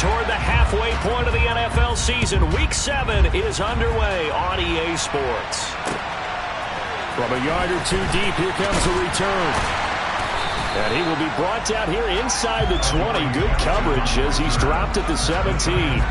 toward the halfway point of the NFL season. Week 7 is underway on EA Sports. From a yard or two deep, here comes the return. And he will be brought down here inside the 20. Good coverage as he's dropped at the 17.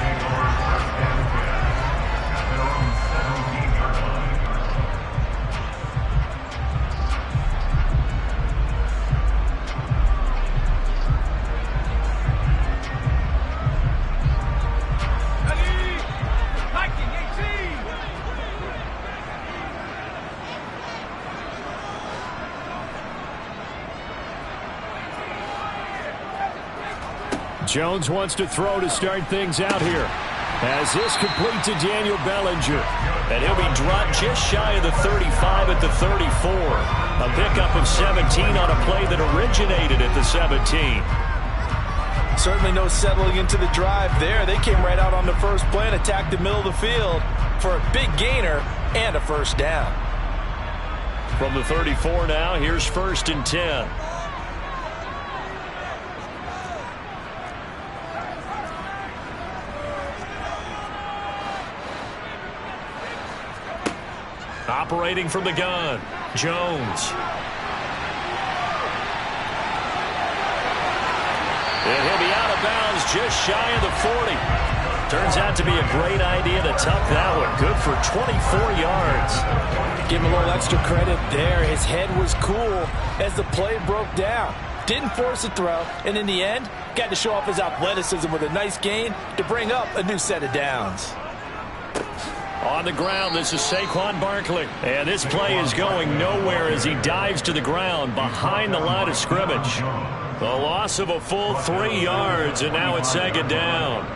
Jones wants to throw to start things out here. As this complete to Daniel Bellinger. And he'll be dropped just shy of the 35 at the 34. A pickup of 17 on a play that originated at the 17. Certainly no settling into the drive there. They came right out on the first play and attacked the middle of the field for a big gainer and a first down. From the 34 now, here's 1st and 10. Operating from the gun, Jones. And he'll be out of bounds just shy of the 40. Turns out to be a great idea to tuck that one. Good for 24 yards. Give him a little extra credit there. His head was cool as the play broke down. Didn't force a throw, and in the end, got to show off his athleticism with a nice gain to bring up a new set of downs. On the ground, this is Saquon Barkley. And this play is going nowhere as he dives to the ground behind the line of scrimmage. The loss of a full 3 yards, and now it's 2nd down.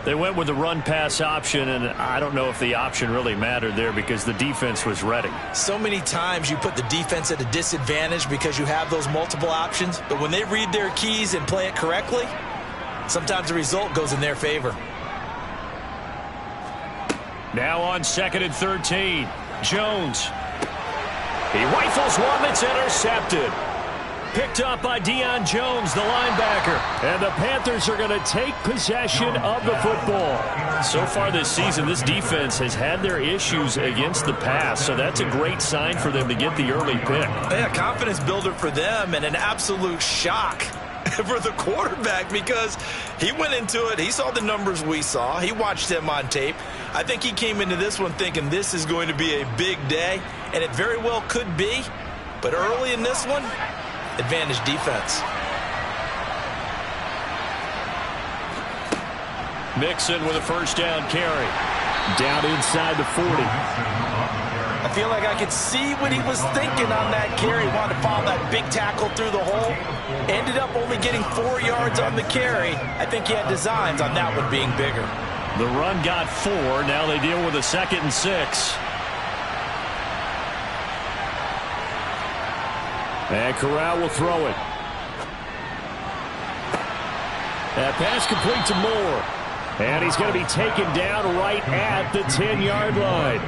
They went with the run-pass option, and I don't know if the option really mattered there because the defense was ready. So many times you put the defense at a disadvantage because you have those multiple options, but when they read their keys and play it correctly, sometimes the result goes in their favor. Now on 2nd and 13, Jones. He rifles one that's intercepted. Picked up by Deion Jones, the linebacker. And the Panthers are going to take possession of the football. So far this season, this defense has had their issues against the pass, so that's a great sign for them to get the early pick. Yeah, confidence builder for them and an absolute shock for the quarterback because he went into it. He saw the numbers we saw. He watched them on tape. I think he came into this one thinking this is going to be a big day, and it very well could be. But early in this one, advantage defense. Mixon with a first down carry. Down inside the 40. I feel like I could see what he was thinking on that carry. He wanted to follow that big tackle through the hole. Ended up only getting 4 yards on the carry. I think he had designs on that one being bigger. The run got 4. Now they deal with a 2nd and 6. And Corral will throw it. That pass complete to Moore. And he's going to be taken down right at the 10-yard line.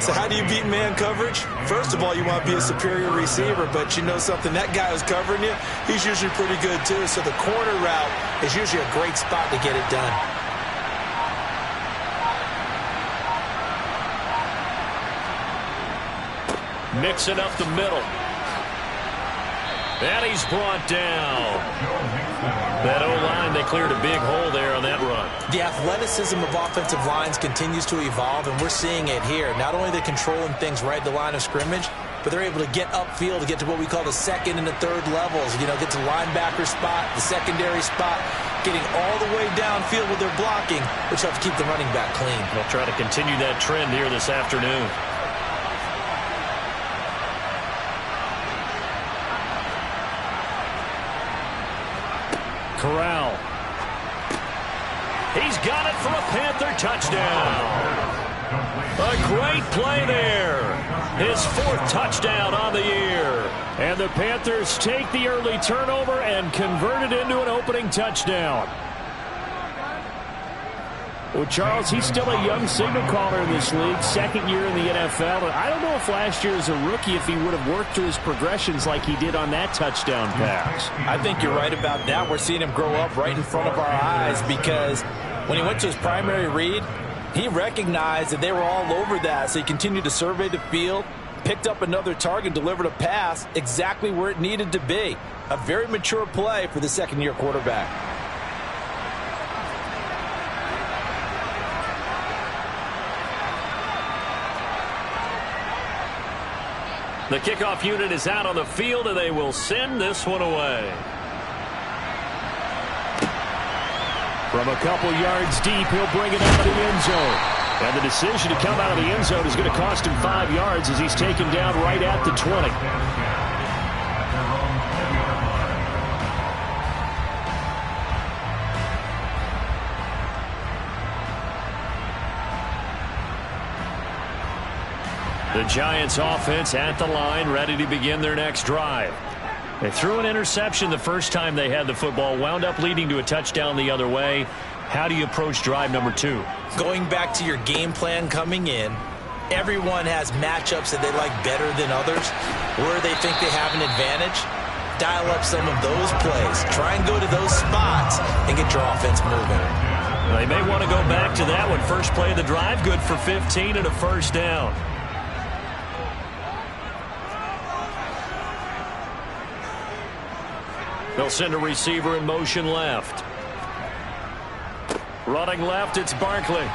So how do you beat man coverage? First of all, you want to be a superior receiver, but you know something, that guy who's covering you, he's usually pretty good too. So the corner route is usually a great spot to get it done. Mixing up the middle. And he's brought down. That O-line, they cleared a big hole there on that run. The athleticism of offensive lines continues to evolve, and we're seeing it here. Not only are they controlling things right at the line of scrimmage, but they're able to get upfield to get to what we call the 2nd and the 3rd levels. You know, get to the linebacker spot, the secondary spot, getting all the way downfield with their blocking, which helps keep the running back clean. They'll try to continue that trend here this afternoon. Corral. He's got it for a Panther touchdown. A great play there. His 4th touchdown on the year. And the Panthers take the early turnover and convert it into an opening touchdown. Well, Charles, he's still a young signal caller in this league, second year in the NFL. And I don't know if last year as a rookie if he would have worked through his progressions like he did on that touchdown pass. I think you're right about that. We're seeing him grow up right in front of our eyes because when he went to his primary read, he recognized that they were all over that, so he continued to survey the field, picked up another target, delivered a pass exactly where it needed to be. A very mature play for the second-year quarterback. The kickoff unit is out on the field, and they will send this one away. From a couple yards deep, he'll bring it out of the end zone. And the decision to come out of the end zone is going to cost him 5 yards as he's taken down right at the 20. The Giants offense at the line, ready to begin their next drive. They threw an interception the first time they had the football, wound up leading to a touchdown the other way. How do you approach drive number 2? Going back to your game plan coming in, everyone has matchups that they like better than others, where they think they have an advantage. Dial up some of those plays. Try and go to those spots and get your offense moving. They may want to go back to that one. First play of the drive, good for 15 and a first down. They'll send a receiver in motion left. Running left, it's Barkley.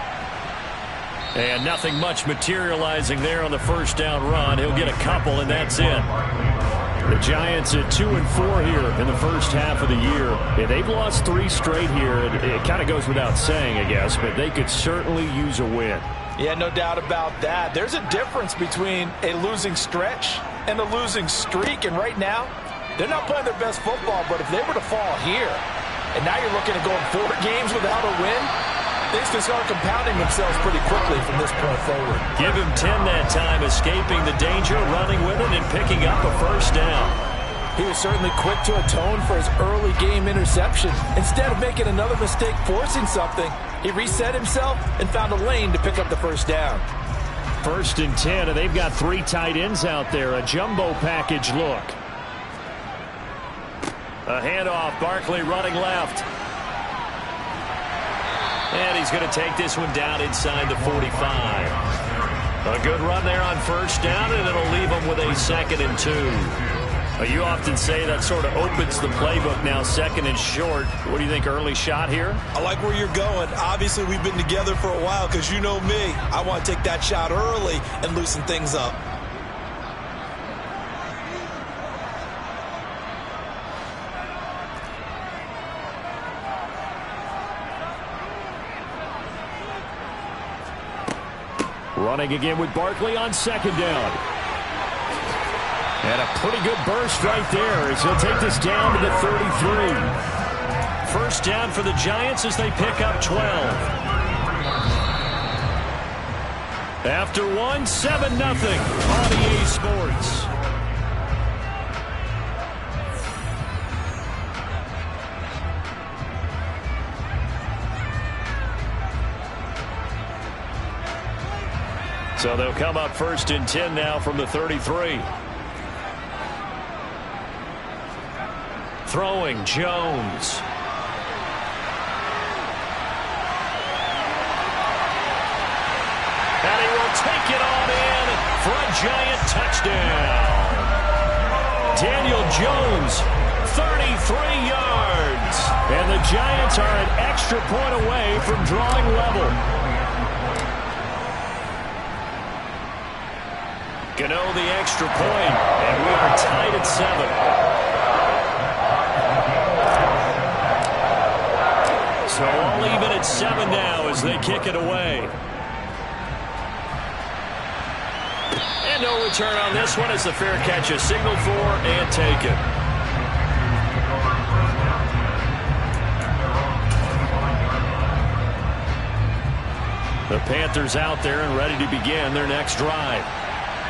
And nothing much materializing there on the first down run. He'll get a couple, and that's it. The Giants at 2-4 here in the first half of the year. Yeah, they've lost 3 straight here. It kind of goes without saying, I guess, but they could certainly use a win. Yeah, no doubt about that. There's a difference between a losing stretch and a losing streak, and right now, they're not playing their best football, but if they were to fall here, and now you're looking at going 4 games without a win, things can start compounding themselves pretty quickly from this point forward. Give him 10 that time, escaping the danger, running with it, and picking up a first down. He was certainly quick to atone for his early game interception. Instead of making another mistake forcing something, he reset himself and found a lane to pick up the first down. 1st and 10, and they've got 3 tight ends out there. A jumbo package look. A handoff, Barkley running left. And he's going to take this one down inside the 45. A good run there on first down, and it'll leave him with a 2nd and 2. You often say that sort of opens the playbook now, 2nd and short. What do you think, early shot here? I like where you're going. Obviously, we've been together for a while because you know me. I want to take that shot early and loosen things up. Running again with Barkley on 2nd down. And a pretty good burst right there as he'll take this down to the 33. First down for the Giants as they pick up 12. After 1, 7-0 on EA Sports. So they'll come up 1st and 10 now from the 33. Throwing, Jones. And he will take it on in for a Giant touchdown. Daniel Jones, 33 yards. And the Giants are an extra point away from drawing level. Gano the extra point, and we are tied at 7. So all even at 7 now as they kick it away. And no return on this one as the fair catch is signaled for and taken. The Panthers out there and ready to begin their next drive.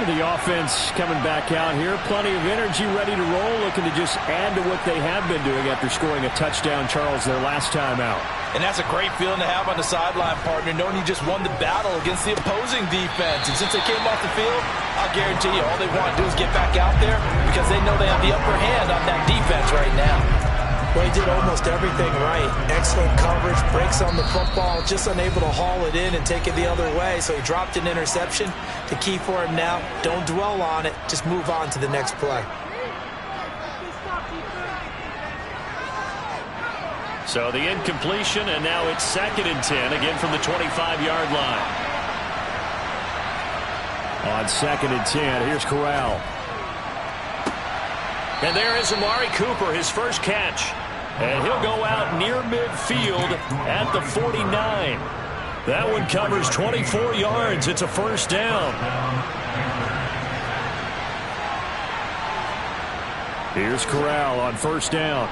The offense coming back out here. Plenty of energy, ready to roll, looking to just add to what they have been doing after scoring a touchdown, Charles, their last time out. And that's a great feeling to have on the sideline, partner, knowing you just won the battle against the opposing defense. And since they came off the field, I'll guarantee you all they want to do is get back out there because they know they have the upper hand on that defense right now. Well, he did almost everything right. Excellent coverage, breaks on the football, just unable to haul it in and take it the other way. So he dropped an interception. The key for him now, don't dwell on it. Just move on to the next play. So the incompletion, and now it's 2nd and 10, again from the 25-yard line. On 2nd and 10, here's Corral. And there is Amari Cooper, his first catch. And he'll go out near midfield at the 49. That one covers 24 yards. It's a first down. Here's Corral on first down.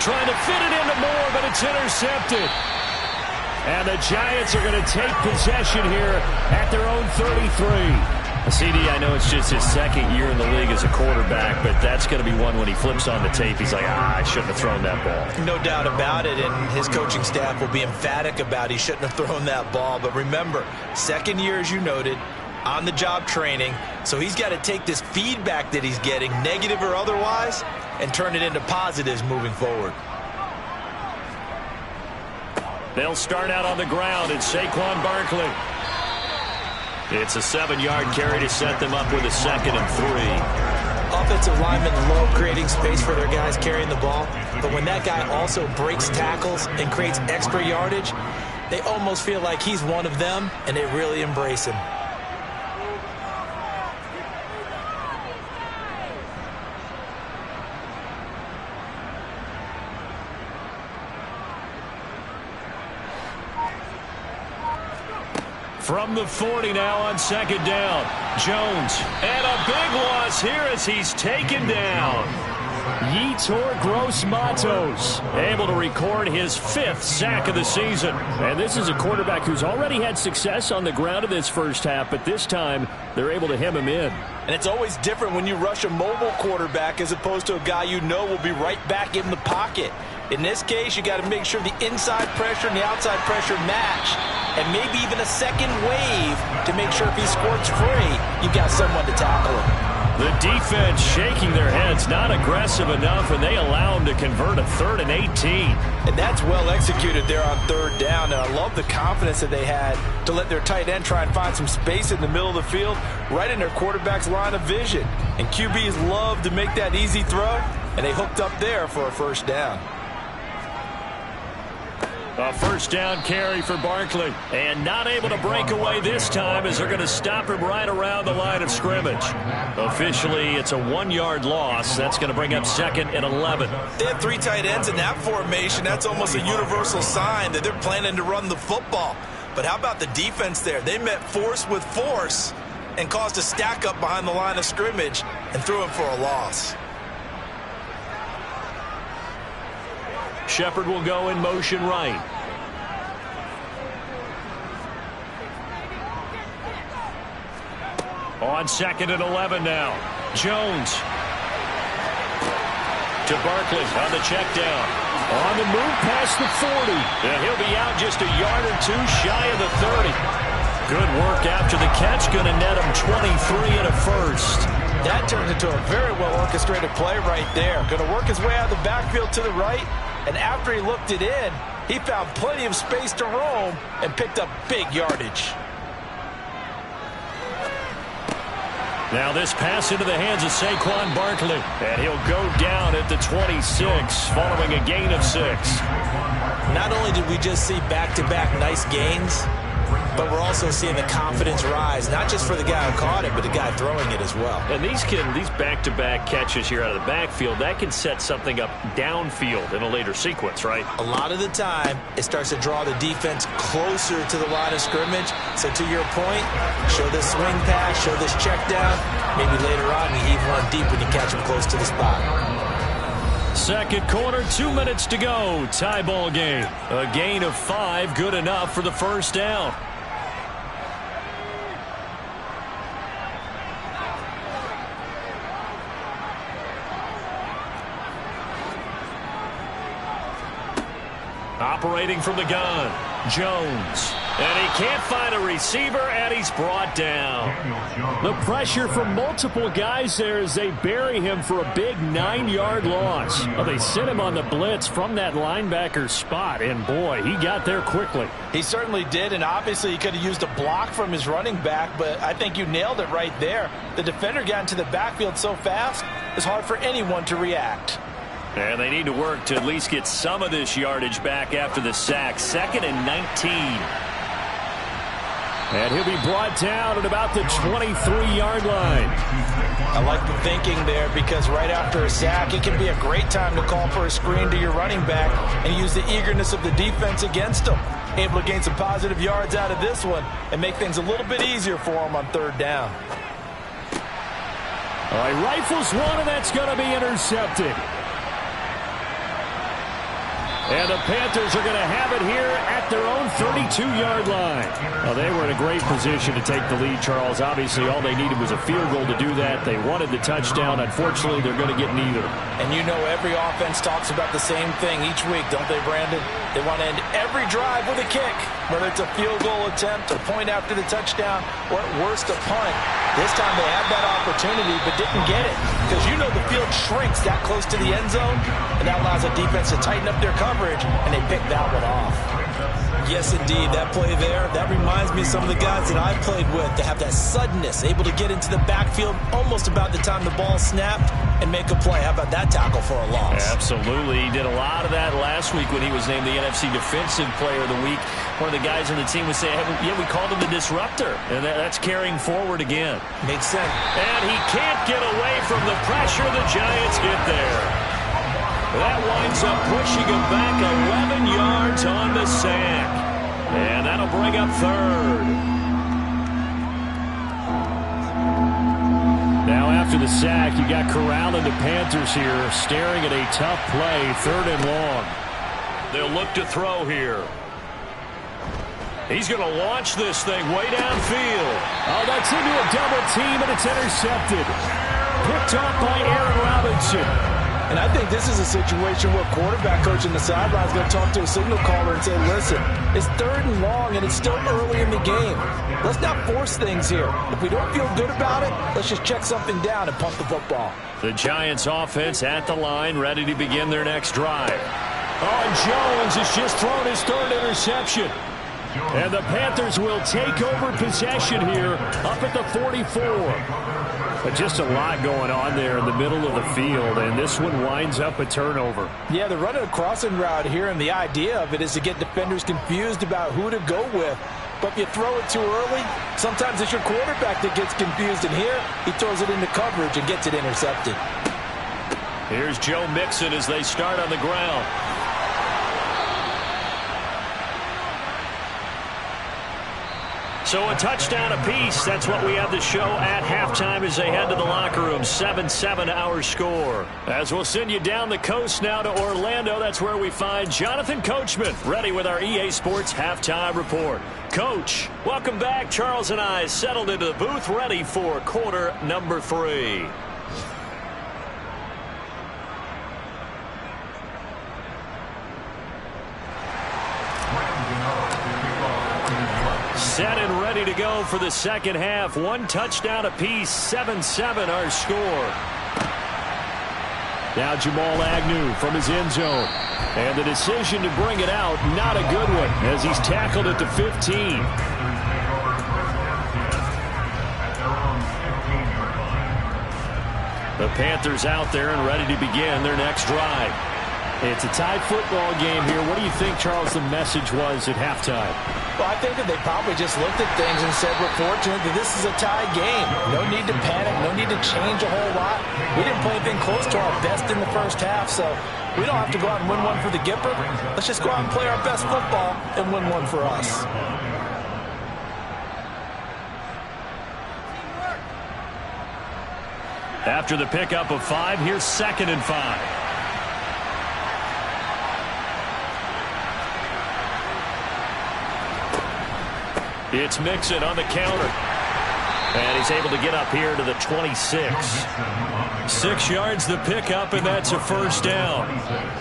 Trying to fit it into Moore, but it's intercepted. And the Giants are going to take possession here at their own 33. CD, I know it's just his 2nd year in the league as a quarterback, but that's going to be one when he flips on the tape. He's like, I shouldn't have thrown that ball. No doubt about it, and his coaching staff will be emphatic about he shouldn't have thrown that ball. But remember, 2nd year, as you noted, on-the-job training, so he's got to take this feedback that he's getting, negative or otherwise, and turn it into positives moving forward. They'll start out on the ground, and Saquon Barkley. It's a 7-yard carry to set them up with a 2nd and 3. Offensive linemen love creating space for their guys carrying the ball, but when that guy also breaks tackles and creates extra yardage, they almost feel like he's one of them, and they really embrace him. From the 40 now on 2nd down. Jones. And a big loss here as he's taken down. Yetur Gross-Matos able to record his 5th sack of the season. And this is a quarterback who's already had success on the ground in this first half, but this time they're able to hem him in. And it's always different when you rush a mobile quarterback as opposed to a guy you know will be right back in the pocket. In this case, you got to make sure the inside pressure and the outside pressure match, and maybe even a second wave to make sure if he squirts free, you've got someone to tackle him. The defense shaking their heads, not aggressive enough, and they allow him to convert a 3rd and 18. And that's well executed there on 3rd down, and I love the confidence that they had to let their tight end try and find some space in the middle of the field, right in their quarterback's line of vision. And QBs love to make that easy throw, and they hooked up there for a first down. A first down carry for Barkley. And not able to break away this time as they're going to stop him right around the line of scrimmage. Officially, it's a 1-yard loss. That's going to bring up 2nd and 11. They have 3 tight ends in that formation. That's almost a universal sign that they're planning to run the football. But how about the defense there? They met force with force and caused a stack up behind the line of scrimmage and threw him for a loss. Shepard will go in motion right. On 2nd and 11 now. Jones. To Barkley on the check down. On the move past the 40. And he'll be out just a yard or 2 shy of the 30. Good work after the catch. Going to net him 23 and a first. That turned into a very well-orchestrated play right there. Going to work his way out of the backfield to the right. And after he looked it in, he found plenty of space to roam and picked up big yardage. Now this pass into the hands of Saquon Barkley. And he'll go down at the 26 following a gain of 6. Not only did we just see back-to-back nice gains, but we're also seeing the confidence rise, not just for the guy who caught it, but the guy throwing it as well. And these back-to-back catches here out of the backfield, that can set something up downfield in a later sequence, right? A lot of the time, it starts to draw the defense closer to the line of scrimmage. So to your point, show this swing pass, show this check down. Maybe later on, you heave one deep when you catch him close to the spot. Second quarter, 2 minutes to go. Tie ball game. A gain of 5, good enough for the first down. Operating from the gun, Jones. And he can't find a receiver, and he's brought down. The pressure from multiple guys there as they bury him for a big 9-yard loss. Well, they sent him on the blitz from that linebacker spot, and boy, he got there quickly. He certainly did, and obviously he could have used a block from his running back, but I think you nailed it right there. The defender got into the backfield so fast, it's hard for anyone to react. And they need to work to at least get some of this yardage back after the sack. 2nd and 19. And he'll be brought down at about the 23-yard line. I like the thinking there because right after a sack, it can be a great time to call for a screen to your running back and use the eagerness of the defense against him. Able to gain some positive yards out of this one and make things a little bit easier for him on 3rd down. All right, rifles one, and that's going to be intercepted. And the Panthers are going to have it here at their own 32-yard line. Well, they were in a great position to take the lead, Charles. Obviously, all they needed was a field goal to do that. They wanted the touchdown. Unfortunately, they're going to get neither. And you know every offense talks about the same thing each week, don't they, Brandon? They want to end every drive with a kick, whether it's a field goal attempt, a point after the touchdown, or at worst, a punt. This time they had that opportunity but didn't get it because you know the field shrinks that close to the end zone, and that allows the defense to tighten up their coverage, and they picked that one off. Yes, indeed. That play there, that reminds me of some of the guys that I've played with. They have that suddenness, able to get into the backfield almost about the time the ball snapped and make a play. How about that tackle for a loss? Absolutely. He did a lot of that last week when he was named the NFC Defensive Player of the Week. One of the guys on the team would say, hey, yeah, we called him the disruptor. And that's carrying forward again. Makes sense. And he can't get away from the pressure. The Giants get there. That winds up pushing him back 11 yards on the sack. And that'll bring up 3rd. Now after the sack, you got Corral and the Panthers here staring at a tough play, 3rd and long. They'll look to throw here. He's going to launch this thing way downfield. Oh, that's into a double team, and it's intercepted. Picked off by Aaron Robinson. And I think this is a situation where quarterback coach in the sideline is going to talk to a signal caller and say, listen, it's 3rd and long, and it's still early in the game. Let's not force things here. If we don't feel good about it, let's just check something down and pump the football. The Giants offense at the line, ready to begin their next drive. Oh, Jones has just thrown his 3rd interception. And the Panthers will take over possession here up at the 44. But just a lot going on there in the middle of the field, and this one winds up a turnover. Yeah, they're running a crossing route here, and the idea of it is to get defenders confused about who to go with. But if you throw it too early, sometimes it's your quarterback that gets confused, and here he throws it into coverage and gets it intercepted. Here's Joe Mixon as they start on the ground. So a touchdown apiece. That's what we have to show at halftime as they head to the locker room. 7-7 our score. As we'll send you down the coast now to Orlando. That's where we find Jonathan Coachman ready with our EA Sports halftime report. Coach, welcome back. Charles and I settled into the booth ready for quarter number 3. Set and ready to go for the second half. 1 touchdown apiece. 7-7 our score. Now Jamal Agnew from his end zone. And the decision to bring it out, not a good one, as he's tackled at the 15. The Panthers out there and ready to begin their next drive. It's a tied football game here. What do you think, Charles, the message was at halftime? Well, I think that they probably just looked at things and said, we're fortunate that this is a tie game. No need to panic. No need to change a whole lot. We didn't play anything close to our best in the first half, so we don't have to go out and win one for the Gipper. Let's just go out and play our best football and win one for us. After the pickup of 5, here's 2nd and 5. It's Mixon on the counter. And he's able to get up here to the 26. 6 yards the pickup, and that's a first down.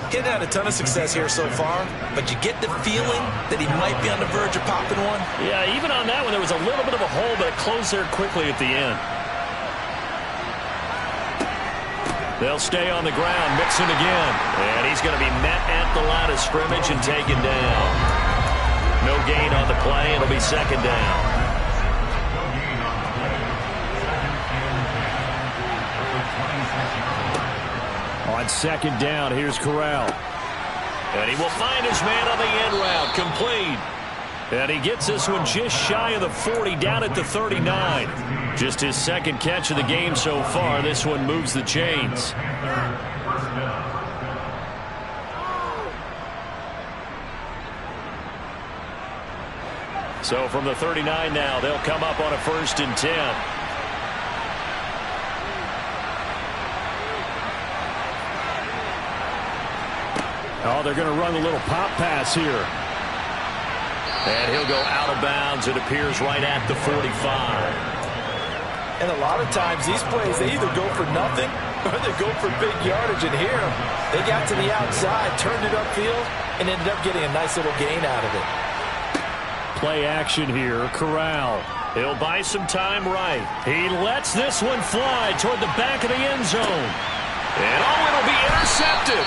He hasn't had a ton of success here so far, but you get the feeling that he might be on the verge of popping one. Yeah, even on that one, there was a little bit of a hole, but it closed there quickly at the end. They'll stay on the ground, mixing again. And he's going to be met at the line of scrimmage and taken down. No gain on the play. It'll be second down. On second down, here's Corral. And he will find his man on the end route, complete. And he gets this one just shy of the 40, down at the 39. Just his second catch of the game so far. This one moves the chains. So from the 39 now, they'll come up on a 1st and 10. Oh, they're going to run a little pop pass here. And he'll go out of bounds. It appears right at the 45. And a lot of times these plays, they either go for nothing or they go for big yardage. And here, they got to the outside, turned it upfield, and ended up getting a nice little gain out of it. Play action here. Corral. He'll buy some time right. He lets this one fly toward the back of the end zone. And it'll be intercepted.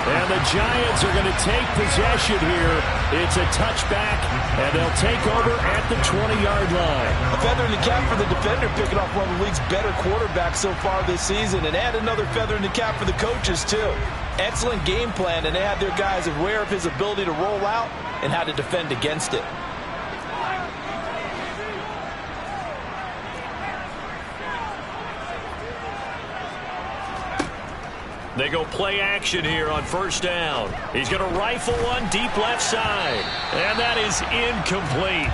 And the Giants are going to take possession here. It's a touchback, and they'll take over at the 20-yard line. A feather in the cap for the defender, picking off one of the league's better quarterbacks so far this season, and add another feather in the cap for the coaches, too. Excellent game plan, and they have their guys aware of his ability to roll out and how to defend against it. They go play action here on 1st down. He's going to rifle one deep left side. And that is incomplete.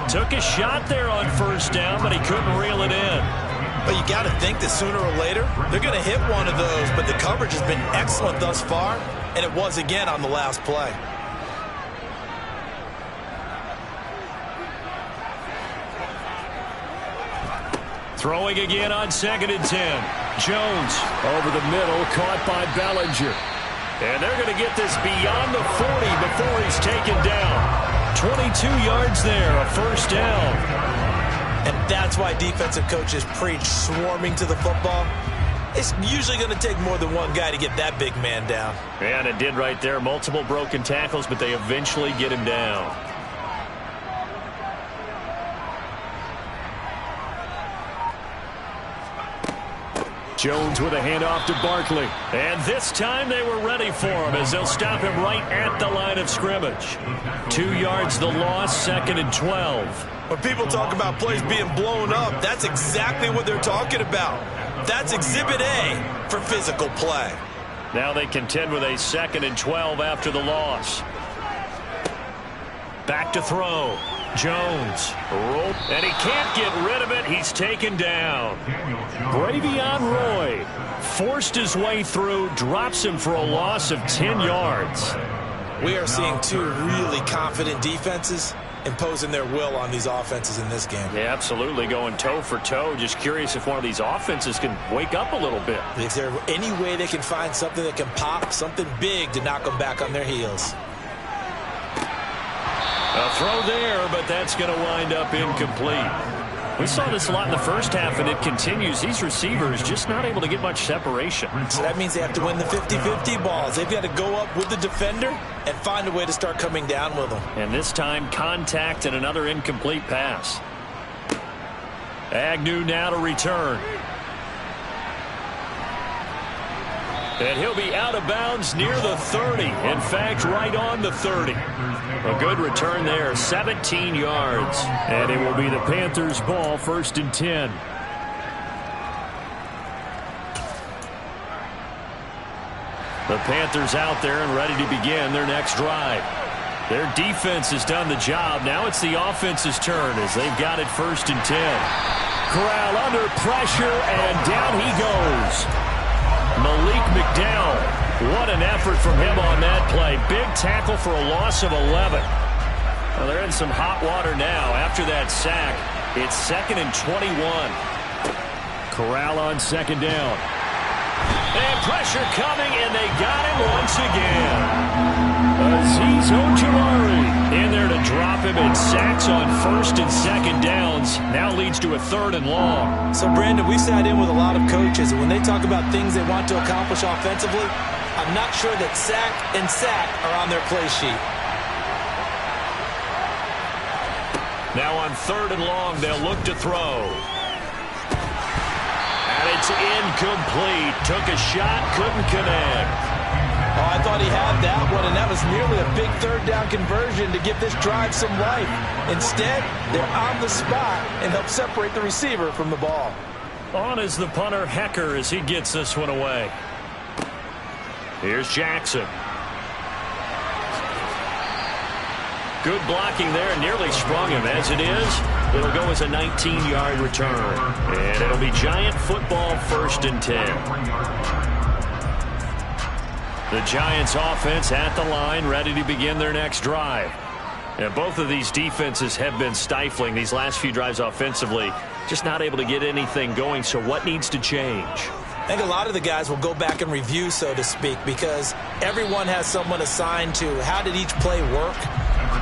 Took a shot there on 1st down, but he couldn't reel it in. But you got to think that sooner or later, they're going to hit one of those. But the coverage has been excellent thus far, and it was again on the last play. Throwing again on 2nd and 10. Jones over the middle, caught by Bellinger. And they're going to get this beyond the 40 before he's taken down. 22 yards there, a 1st down. And that's why defensive coaches preach swarming to the football. It's usually going to take more than one guy to get that big man down. And it did right there. Multiple broken tackles, but they eventually get him down. Jones with a handoff to Barkley. And this time they were ready for him as they'll stop him right at the line of scrimmage. 2 yards the loss, 2nd and 12. When people talk about plays being blown up, that's exactly what they're talking about. That's Exhibit A for physical play. Now they contend with a 2nd and 12 after the loss. Back to throw. Jones. And he can't get rid of it. He's taken down. Bravion Roy Forced his way through, drops him for a loss of 10 yards. We are seeing two really confident defenses imposing their will on these offenses in this game. Yeah, absolutely, going toe for toe. Just curious if one of these offenses can wake up a little bit. Is there any way they can find something that can pop, something big to knock them back on their heels? A throw there, but that's going to wind up incomplete. We saw this a lot in the first half, and it continues. These receivers just not able to get much separation. So that means they have to win the 50-50 balls. They've got to go up with the defender and find a way to start coming down with them. And this time, contact and another incomplete pass. Agnew now to return. And he'll be out of bounds near the 30. In fact, right on the 30. A good return there, 17 yards. And it will be the Panthers' ball, 1st and 10. The Panthers out there and ready to begin their next drive. Their defense has done the job. Now it's the offense's turn as they've got it 1st and 10. Corral under pressure, and down he goes. Malik McDowell, what an effort from him on that play. Big tackle for a loss of 11. Well, they're in some hot water now after that sack. It's 2nd and 21. Corral on 2nd down. And pressure coming, and they got him once again. Azeez Ojulari in there to drop him, and sacks on 1st and 2nd downs. Now leads to a 3rd and long. So, Brandon, we sat in with a lot of coaches, and when they talk about things they want to accomplish offensively, I'm not sure that sack and sack are on their play sheet. Now on 3rd and long, they'll look to throw. And it's incomplete. Took a shot, couldn't connect. Oh, I thought he had that one, and that was nearly a big 3rd down conversion to give this drive some life. Instead, they're on the spot and help separate the receiver from the ball. On is the punter, Hecker, as he gets this one away. Here's Jackson. Good blocking there, nearly sprung him. As it is, it'll go as a 19-yard return. And it'll be Giant football, 1st and 10. The Giants offense at the line, ready to begin their next drive. And both of these defenses have been stifling these last few drives offensively. Just not able to get anything going, so what needs to change? I think a lot of the guys will go back and review, so to speak, because everyone has someone assigned to how did each play work.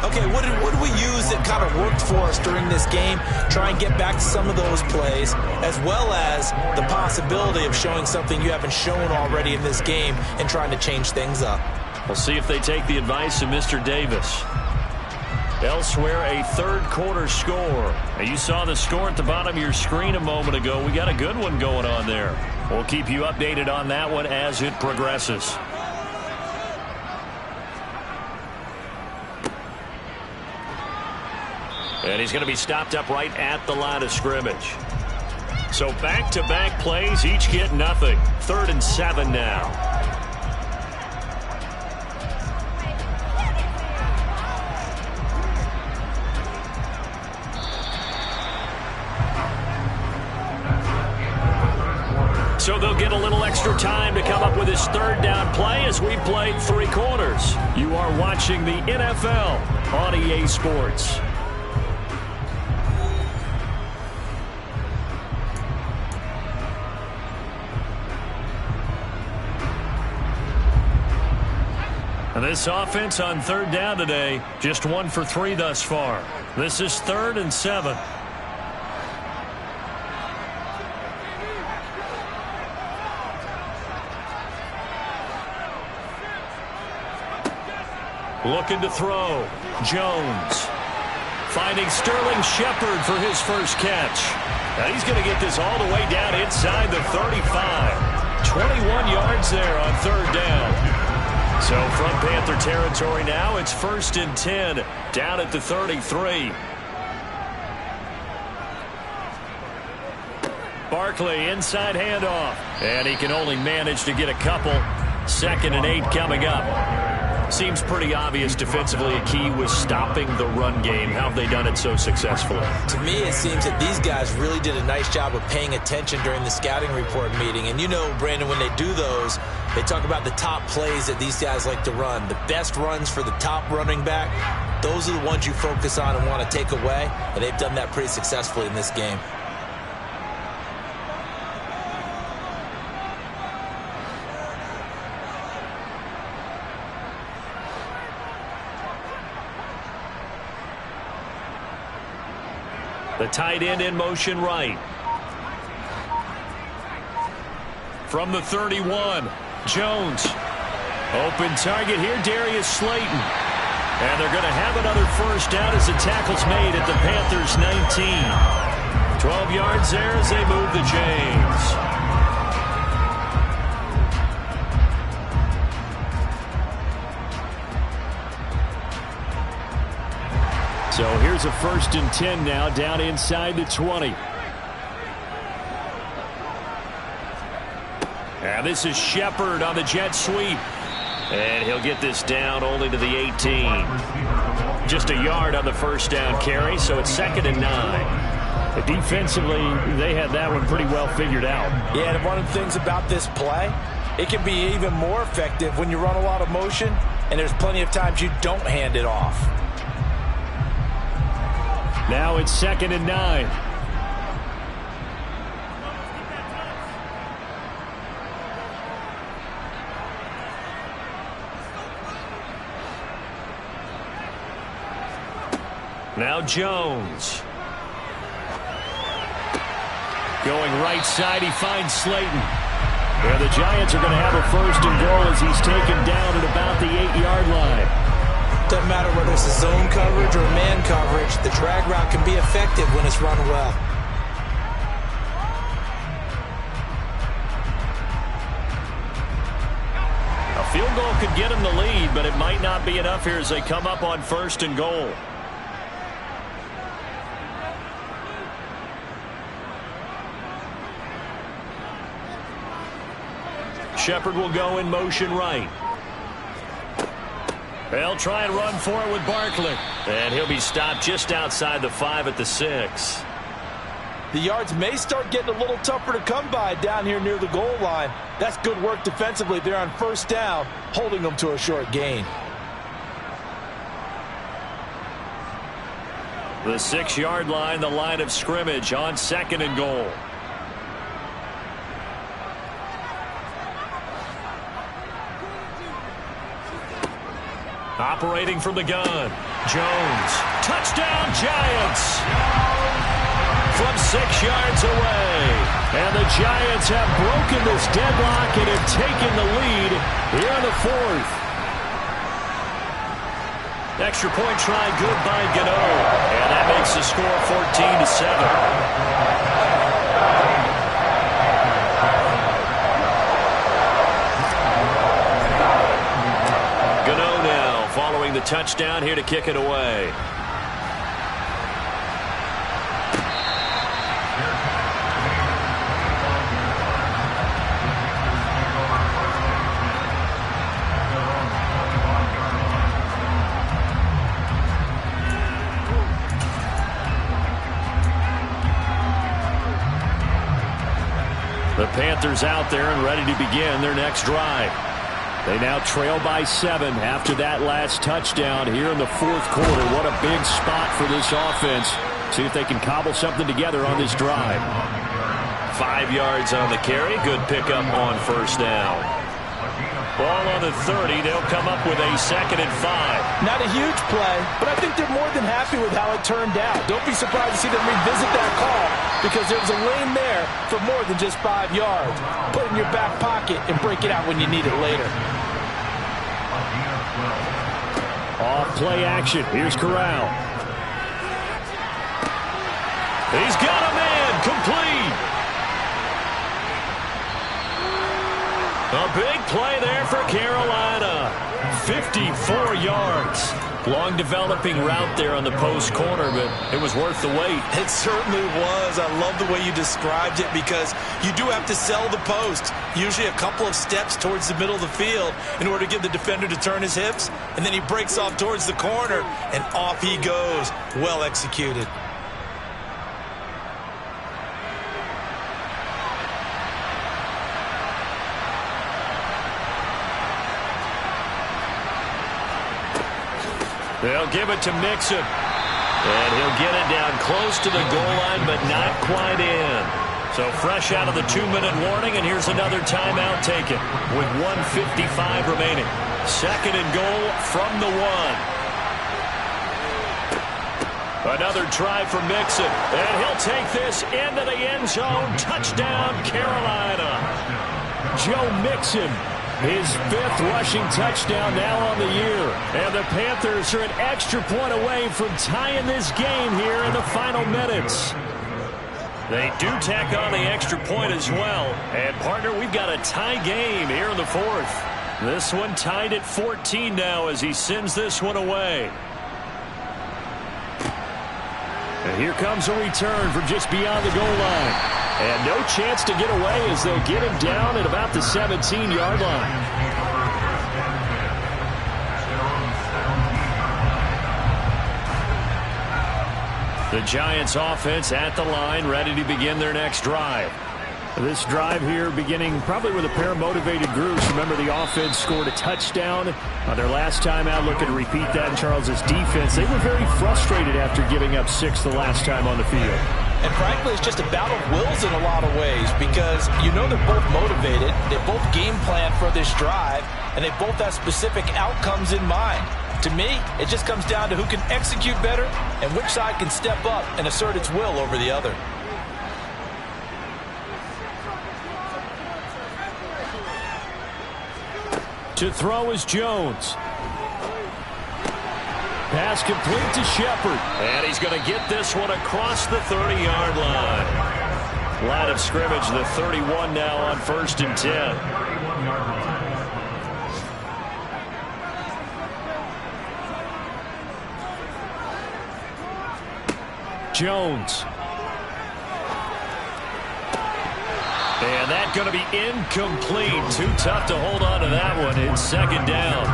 Okay, what did we use that kind of worked for us during this game? Try and get back to some of those plays, as well as the possibility of showing something you haven't shown already in this game and trying to change things up. We'll see if they take the advice of Mr. Davis. Elsewhere, a 3rd quarter score. Now, you saw the score at the bottom of your screen a moment ago. We got a good one going on there. We'll keep you updated on that one as it progresses. And he's going to be stopped up right at the line of scrimmage. So back-to-back plays, each get nothing. 3rd and 7 now. So they'll get a little extra time to come up with his 3rd down play as we've played 3 quarters. You are watching the NFL on EA Sports. And this offense on 3rd down today, just 1 for 3 thus far. This is 3rd and 7. Looking to throw. Jones. Finding Sterling Shepard for his first catch. Now he's going to get this all the way down inside the 35. 21 yards there on 3rd down. So from Panther territory now, it's 1st and 10 down at the 33. Barkley inside handoff. And he can only manage to get a couple. 2nd and 8 coming up. Seems pretty obvious defensively a key was stopping the run game. How have they done it so successfully? To me, it seems that these guys really did a nice job of paying attention during the scouting report meeting. And you know, Brandon, when they do those, they talk about the top plays that these guys like to run. The best runs for the top running back, those are the ones you focus on and want to take away. And they've done that pretty successfully in this game. The tight end in motion right. From the 31, Jones. Open target here, Darius Slayton. And they're going to have another 1st down as the tackle's made at the Panthers' 19. 12 yards there as they move the chains. So here's a 1st and 10 now down inside the 20. And this is Shepard on the jet sweep. And he'll get this down only to the 18. Just a yard on the 1st down carry, so it's 2nd and 9. Defensively, they had that one pretty well figured out. Yeah, and one of the things about this play, it can be even more effective when you run a lot of motion, and there's plenty of times you don't hand it off. Now it's 2nd and 9. Now Jones. Going right side, he finds Slayton. And the Giants are going to have a first and goal as he's taken down at about the 8-yard line. Doesn't matter whether it's a zone coverage or man coverage, the drag route can be effective when it's run well. A field goal could get him the lead, but it might not be enough here as they come up on first and goal. Shepard will go in motion right. They'll try and run for it with Barkley. And he'll be stopped just outside the 5 at the 6. The yards may start getting a little tougher to come by down here near the goal line. That's good work defensively there on first down, holding them to a short gain. The 6-yard line, the line of scrimmage on second and goal. Operating from the gun. Jones. Touchdown, Giants. From 6 yards away. And the Giants have broken this deadlock and have taken the lead here in the 4th. Extra point try good by Gano. And that makes the score 14-7. Following the touchdown here to kick it away. The Panthers out there and ready to begin their next drive. They now trail by 7 after that last touchdown here in the 4th quarter. What a big spot for this offense. See if they can cobble something together on this drive. 5 yards on the carry. Good pickup on first down. Ball on the 30. They'll come up with a 2nd and 5. Not a huge play, but I think they're more than happy with how it turned out. Don't be surprised to see them revisit that call because there was a lane there for more than just 5 yards. Put it in your back pocket and break it out when you need it later. Off play action. Here's Corral. He's got a man. Complete. A big play there for Carolina. 54 yards. Long developing route there on the post corner, but it was worth the wait. It certainly was. I love the way you described it because you do have to sell the post. Usually a couple of steps towards the middle of the field in order to get the defender to turn his hips. And then he breaks off towards the corner, and off he goes. Well executed. They'll give it to Mixon. And he'll get it down close to the goal line, but not quite in. So fresh out of the 2-minute warning, and here's another timeout taken with 1:55 remaining. 2nd and goal from the 1. Another try for Mixon. And he'll take this into the end zone. Touchdown, Carolina. Joe Mixon. His 5th rushing touchdown now on the year. And the Panthers are an extra point away from tying this game here in the final minutes. They do tack on the extra point as well. And, partner, we've got a tie game here in the 4th. This one tied at 14 now as he sends this one away. And here comes a return from just beyond the goal line. And no chance to get away as they'll get him down at about the 17-yard line. The Giants offense at the line, ready to begin their next drive. This drive here beginning probably with a pair of motivated groups. Remember, the offense scored a touchdown on their last time out. Looking to repeat that in Charles's defense. They were very frustrated after giving up 6 the last time on the field. And frankly, it's just a battle of wills in a lot of ways because you know they're both motivated. They both game plan for this drive, and they both have specific outcomes in mind. To me, it just comes down to who can execute better and which side can step up and assert its will over the other. To throw is Jones. Pass complete to Shepard. And he's going to get this one across the 30-yard line. Line of scrimmage, the 31 now on 1st and 10. Jones. And that's going to be incomplete. Too tough to hold on to that one. It's 2nd down.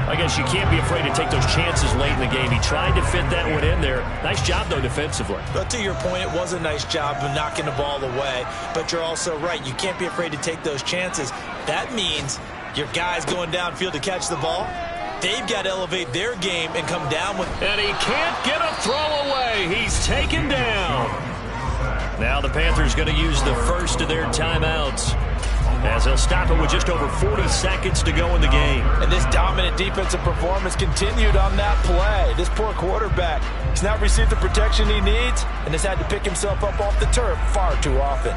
I guess you can't be afraid to take those chances late in the game. He tried to fit that one in there. Nice job, though, defensively. But to your point, it was a nice job of knocking the ball away. But you're also right. You can't be afraid to take those chances. That means your guys going downfield to catch the ball, they've got to elevate their game and come down with. And he can't get a throw away. He's taken down. Now the Panthers going to use the first of their timeouts, as they'll stop it with just over 40 seconds to go in the game. And this dominant defensive performance continued on that play. This poor quarterback, he's not received the protection he needs and has had to pick himself up off the turf far too often.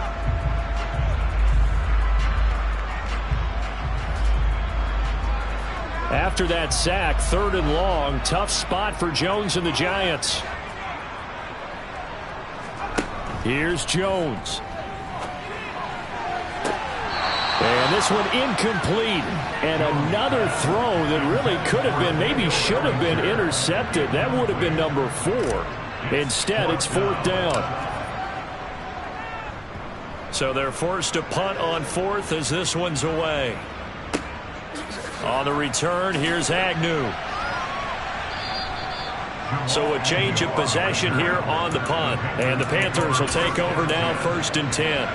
After that sack, 3rd and long, tough spot for Jones and the Giants. Here's Jones. And this one incomplete. And another throw that really could have been, maybe should have been intercepted. That would have been number 4. Instead, it's 4th down. So they're forced to punt on 4th as this one's away. On the return, here's Agnew. So a change of possession here on the punt. And the Panthers will take over now 1st and 10.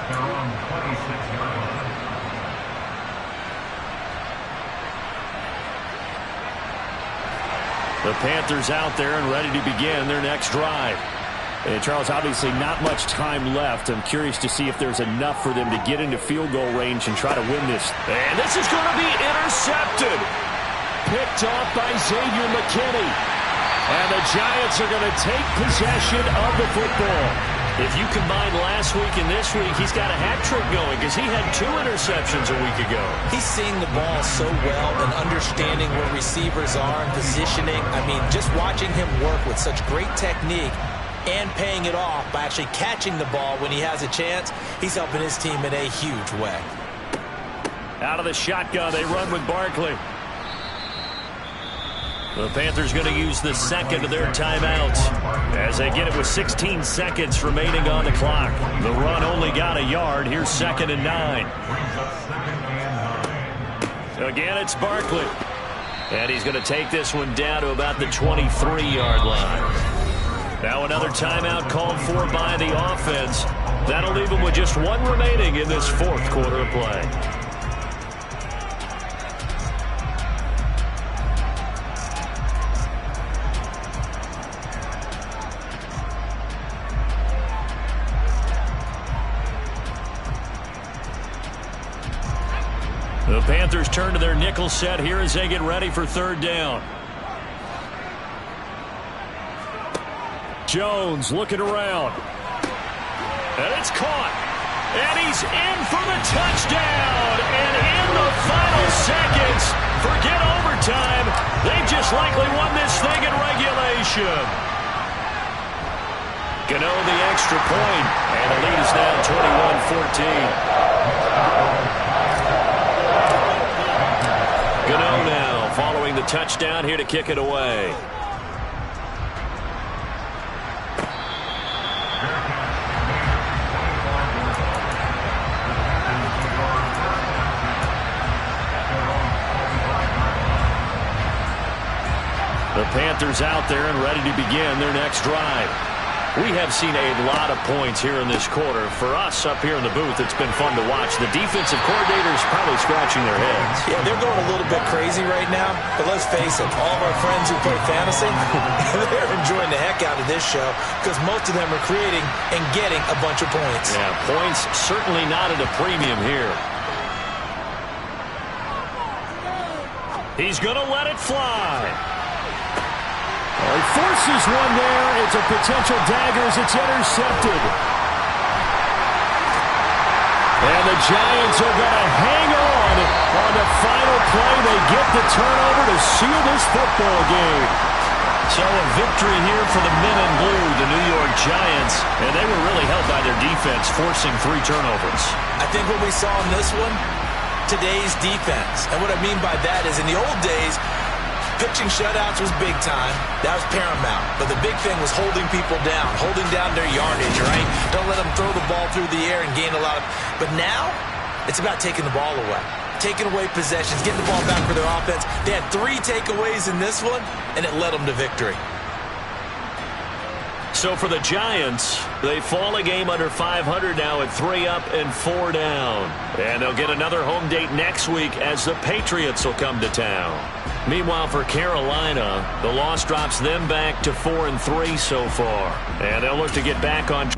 The Panthers out there and ready to begin their next drive. And Charles, obviously not much time left. I'm curious to see if there's enough for them to get into field goal range and try to win this. And this is going to be intercepted. Picked off by Xavier McKinney. And the Giants are going to take possession of the football. If you combine last week and this week, he's got a hat trick going because he had 2 interceptions a week ago. He's seeing the ball so well and understanding where receivers are and positioning. I mean, just watching him work with such great technique and paying it off by actually catching the ball when he has a chance, he's helping his team in a huge way. Out of the shotgun, they run with Barkley. The Panthers going to use the second of their timeouts as they get it with 16 seconds remaining on the clock. The run only got a yard. Here's 2nd and 9. Again, it's Barkley. And he's going to take this one down to about the 23-yard line. Now another timeout called for by the offense. That'll leave them with just 1 remaining in this 4th quarter of play. The Panthers turn to their nickel set here as they get ready for 3rd down. Jones looking around. And it's caught. And he's in for the touchdown. And in the final seconds, forget overtime. They've just likely won this thing in regulation. Gano the extra point. And the lead is now 21-14. Gano now following the touchdown here to kick it away. The Panthers out there and ready to begin their next drive. We have seen a lot of points here in this quarter. For us up here in the booth, it's been fun to watch. The defensive coordinators probably scratching their heads. Yeah, they're going a little bit crazy right now. But let's face it, all of our friends who play fantasy, they're enjoying the heck out of this show because most of them are creating and getting a bunch of points. Yeah, points certainly not at a premium here. He's going to let it fly. Well, he forces one there. It's a potential dagger as it's intercepted. And the Giants are going to hang on the final play. They get the turnover to seal this football game. So a victory here for the men in blue, the New York Giants, and they were really helped by their defense, forcing 3 turnovers. I think what we saw in this one, today's defense. And what I mean by that is in the old days, pitching shutouts was big time. That was paramount. But the big thing was holding people down, holding down their yardage, right? Don't let them throw the ball through the air and gain a lot of... But now, it's about taking the ball away. Taking away possessions, getting the ball back for their offense. They had 3 takeaways in this one, and it led them to victory. So for the Giants, they fall a game under 500 now at 3 up and 4 down. And they'll get another home date next week as the Patriots will come to town. Meanwhile, for Carolina, the loss drops them back to 4-3 so far. And they'll look to get back on